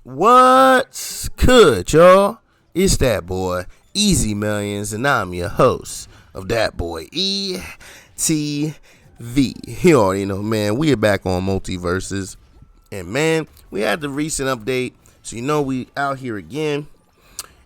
What's good, y'all? It's that boy, Easy Millions, and I'm your host of that boy, ETV. You already know, man, we are back on Multiversus. And, man, we had the recent update, so you know we out here again.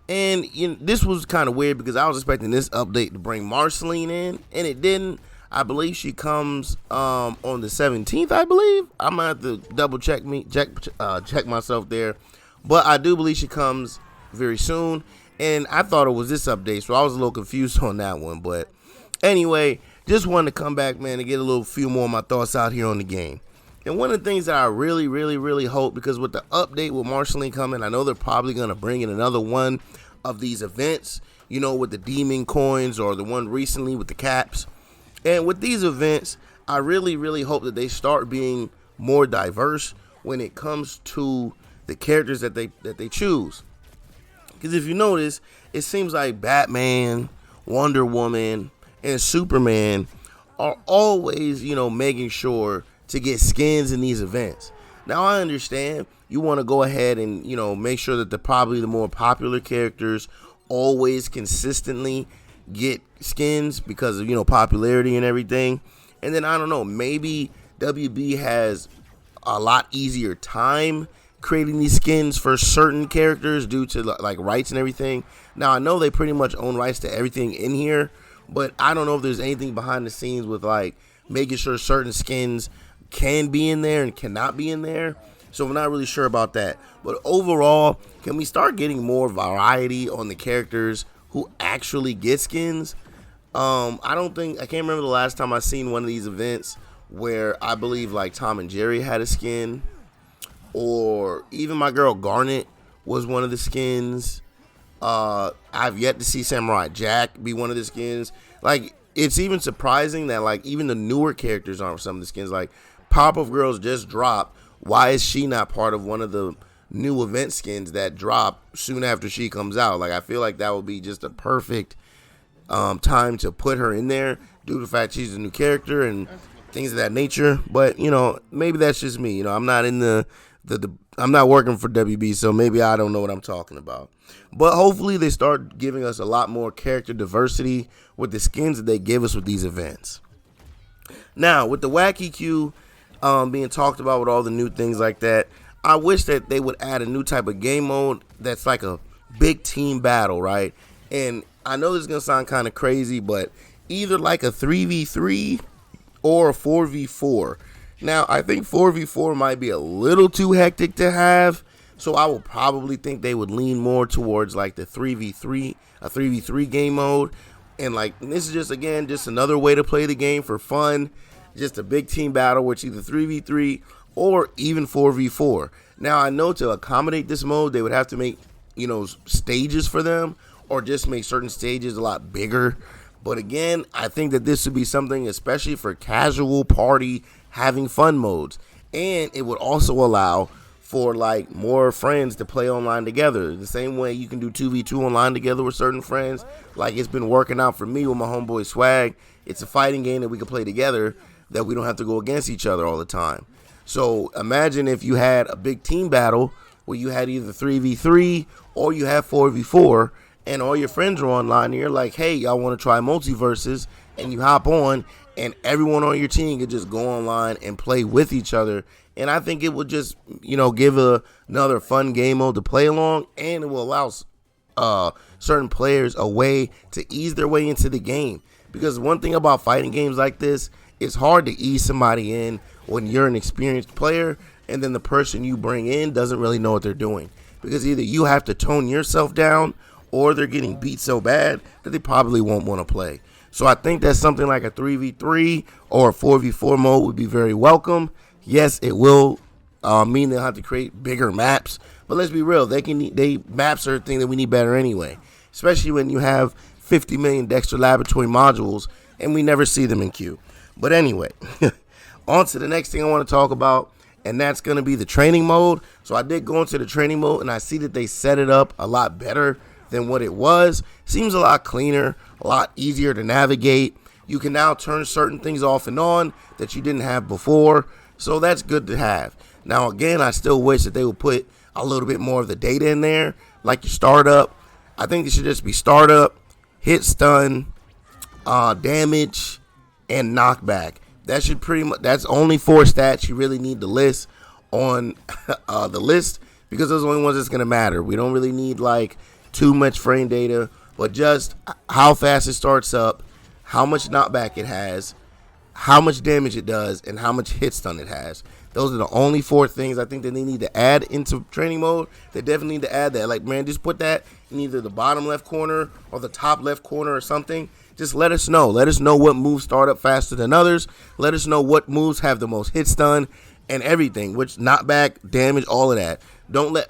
And this was kind of weird because I was expecting this update to bring Marceline in, and it didn't. I believe she comes on the 17th, I believe. I'm going to have to double check myself there. But I do believe she comes very soon. And I thought it was this update, so I was a little confused on that one. But anyway, just wanted to come back, man, to get a few more of my thoughts out here on the game. And one of the things that I really hope, because with the update with Marceline coming, I know they're probably going to bring in another one of these events, you know, with the demon coins or the one recently with the caps. And with these events, I really hope that they start being more diverse when it comes to the characters that they choose. Because if you notice, it seems like Batman, Wonder Woman, and Superman are always, making sure to get skins in these events. Now, I understand you want to go ahead and, make sure that probably the more popular characters always consistently get skins because of, popularity and everything. And then, I don't know, maybe WB has a lot easier time creating these skins for certain characters due to, like, rights and everything. Now, I know they pretty much own rights to everything in here, but I don't know if there's anything behind the scenes with, like, making sure certain skins can be in there and cannot be in there. So I'm not really sure about that. But overall, can we start getting more variety on the characters who actually get skins? I can't remember the last time I seen one of these events where I believe like Tom and Jerry had a skin, or even my girl Garnet was one of the skins. I've yet to see Samurai Jack be one of the skins. Like, it's even surprising that like even the newer characters aren't some of the skins. Like, Pop-Up Girls just dropped. Why is she not part of one of the new event skins that drop soon after she comes out? Like, I feel like that would be just a perfect time to put her in there due to the fact she's a new character and things of that nature. But, maybe that's just me. I'm not in I'm not working for WB, so maybe I don't know what I'm talking about. But hopefully they start giving us a lot more character diversity with the skins that they give us with these events. Now, with the Wacky Q being talked about with all the new things like that, I wish that they would add a new type of game mode that's like a big team battle, right? And I know this is going to sound kind of crazy, but either like a 3v3 or a 4v4. Now, I think 4v4 might be a little too hectic to have, so I will probably think they would lean more towards like the 3v3, a 3v3 game mode. And like, this is just another way to play the game for fun. Just a big team battle, which either 3v3 or even 4v4. Now, I know to accommodate this mode, they would have to make, stages for them, or just make certain stages a lot bigger. But again, I think that this would be something, especially for casual party having fun modes. And it would also allow for like more friends to play online together. The same way you can do 2v2 online together with certain friends. Like, it's been working out for me with my homeboy Swag. It's a fighting game that we can play together, that we don't have to go against each other all the time. So imagine if you had a big team battle where you had either 3v3 or you had 4v4, and all your friends are online, and you're like, hey, y'all want to try Multiversus, and you hop on, and everyone on your team could just go online and play with each other. And I think it would just, give another fun game mode to play along, and it will allow certain players a way to ease their way into the game. Because one thing about fighting games like this, it's hard to ease somebody in when you're an experienced player and then the person you bring in doesn't really know what they're doing. Because either you have to tone yourself down or they're getting beat so bad that they probably won't want to play. So I think that something like a 3v3 or a 4v4 mode would be very welcome. Yes, it will mean they'll have to create bigger maps. But let's be real, maps are a thing that we need better anyway. Especially when you have 50 million Dexter Laboratory modules and we never see them in queue. But anyway, on to the next thing I want to talk about, and that's going to be the training mode. So I did go into the training mode, and I see that they set it up a lot better than what it was. Seems a lot cleaner, a lot easier to navigate. You can now turn certain things off and on that you didn't have before, so that's good to have. Now, again, I still wish that they would put a little bit more of the data in there, like your startup. I think it should just be startup, hit stun, damage, and knockback. That should pretty much. That's only 4 stats you really need to list on the list, because those are the only ones that's gonna matter. We don't really need like too much frame data, but just how fast it starts up, how much knockback it has, how much damage it does, and how much hit stun it has. Those are the only 4 things I think that they need to add into training mode. They definitely need to add that. Like, man, just put that in either the bottom left corner or the top left corner or something. Just let us know. Let us know what moves start up faster than others. Let us know what moves have the most hit stun and everything, which knockback, damage, all of that.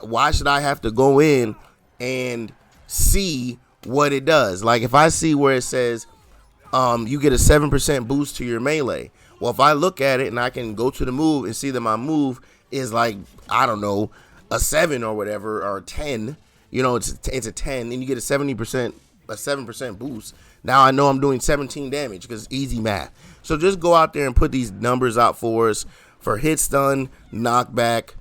Why should I have to go in and see what it does? Like, if I see where it says you get a 7% boost to your melee. Well, if I look at it and I can go to the move and see that my move is like, I don't know, a 7 or whatever, or a 10, it's a 10, and you get a 7% boost. Now I know I'm doing 17 damage because it's easy math. So just go out there and put these numbers out for us for hit stun, knockback,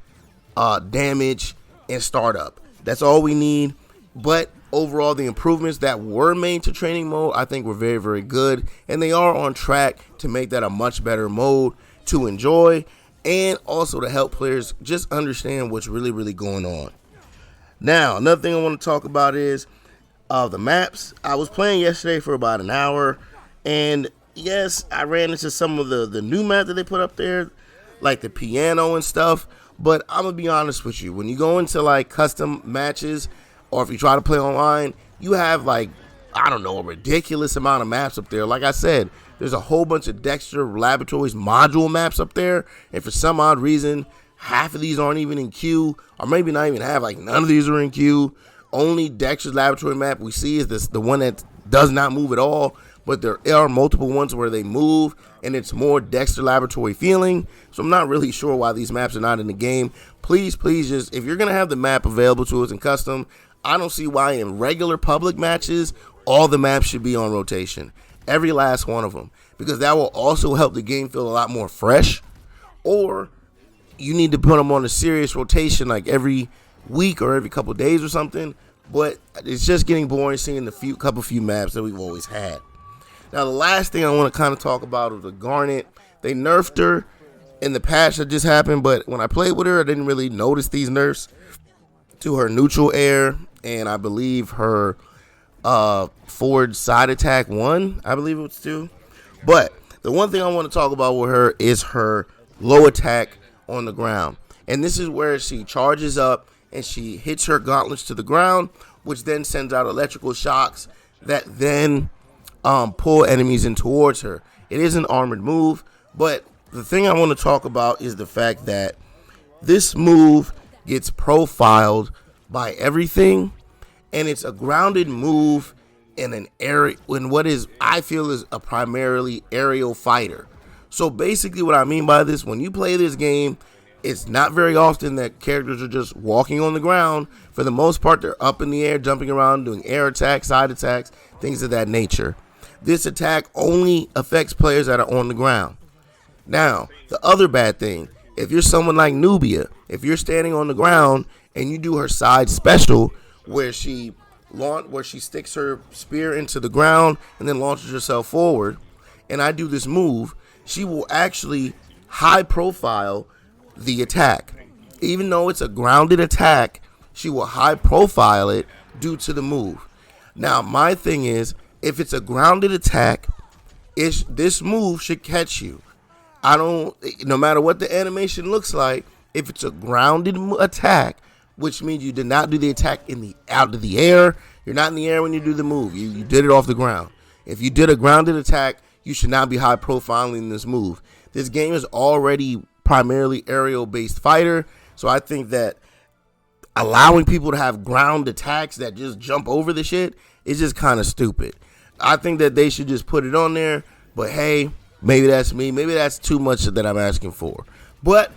damage, and startup. That's all we need. But overall, the improvements that were made to training mode, I think, were very, very good. And they are on track to make that a much better mode to enjoy, and also to help players just understand what's really, really going on. Now, another thing I want to talk about is the maps. I was playing yesterday for about an hour, and yes, I ran into some of the new map that they put up there, like the piano and stuff. But I'm going to be honest with you. When you go into like custom matches, or if you try to play online, you have like, I don't know, a ridiculous amount of maps up there. Like I said, there's a whole bunch of Dexter Laboratories module maps up there. And for some odd reason, half of these aren't even in queue, or maybe not even half, like none of these are in queue. Only Dexter's Laboratory map we see is the one that does not move at all. But there are multiple ones where they move, and it's more Dexter Laboratory feeling. So I'm not really sure why these maps are not in the game. Please, just, if you're going to have the map available to us in custom, I don't see why in regular public matches, all the maps should be on rotation. Every last one of them. Because that will also help the game feel a lot more fresh. Or you need to put them on a serious rotation like every week or every couple days or something. But it's just getting boring seeing the couple few maps that we've always had. Now, the last thing I want to kind of talk about is the Garnet. They nerfed her in the patch that just happened, but when I played with her, I didn't really notice these nerfs to her neutral air, and I believe her forward side attack 1, I believe it was 2. But the one thing I want to talk about with her is her low attack on the ground. And this is where she charges up and she hits her gauntlets to the ground, which then sends out electrical shocks that then pull enemies in towards her. It is an armored move, but the thing I want to talk about is the fact that this move gets profiled by everything, and it's a grounded move in an area, in what is, I feel, is a primarily aerial fighter. So basically what I mean by this, when you play this game, it's not very often that characters are just walking on the ground. For the most part, they're up in the air, jumping around, doing air attacks, side attacks, things of that nature. This attack only affects players that are on the ground. Now, the other bad thing, if you're someone like Nubia, if you're standing on the ground and you do her side special where she sticks her spear into the ground and then launches herself forward, and I do this move, she will actually high profile the attack. Even though it's a grounded attack, she will high profile it due to the move. Now, my thing is, if it's a grounded attack, this move should catch you. No matter what the animation looks like, if it's a grounded attack, which means you did not do the attack out of the air, you're not in the air when you do the move. You did it off the ground. If you did a grounded attack, you should not be high profiling this move. This game is already primarily aerial based fighter, so I think that allowing people to have ground attacks that just jump over the shit is just kind of stupid. I think that they should just put it on there, but hey, maybe that's me. Maybe that's too much that I'm asking for. But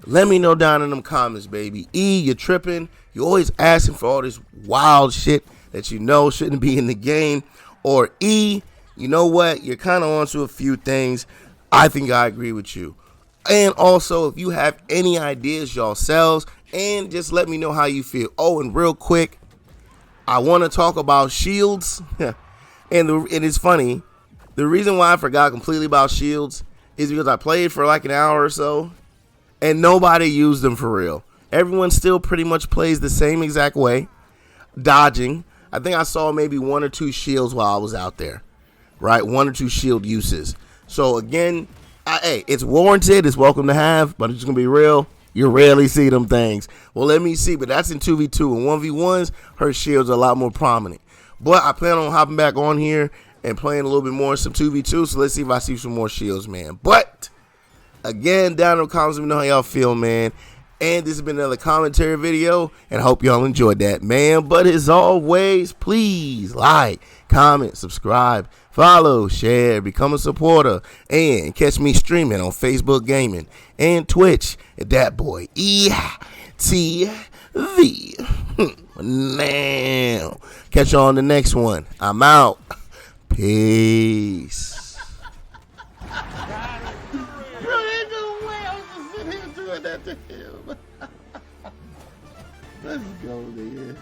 let me know down in them comments, baby. E, you're tripping. You're always asking for all this wild shit that you know shouldn't be in the game. Or E, you know what? You're kind of onto a few things. I think I agree with you. And also, if you have any ideas yourselves, and just let me know how you feel. Oh, and real quick, I want to talk about shields. And it's funny. The reason why I forgot completely about shields is because I played for like an hour or so, and nobody used them for real. Everyone still pretty much plays the same exact way, dodging. I think I saw maybe 1 or 2 shields while I was out there, right? 1 or 2 shield uses. So again, hey, it's warranted. It's welcome to have, but it's just going to be real. You rarely see them things. Well, let me see, but that's in 2v2. In 1v1s, her shields are a lot more prominent. But I plan on hopping back on here and playing a little bit more some 2v2, so let's see if I see some more shields, man. But, again, down in the comments, let me know how y'all feel, man. And this has been another commentary video, and I hope y'all enjoyed that, man. But as always, please like, comment, subscribe, follow, share, become a supporter, and catch me streaming on Facebook Gaming and Twitch at ThatBoyETV. Now, catch you on the next one. I'm out. Peace. Bro, ain't no way I was just sitting here doing that to him. Let's go, nigga.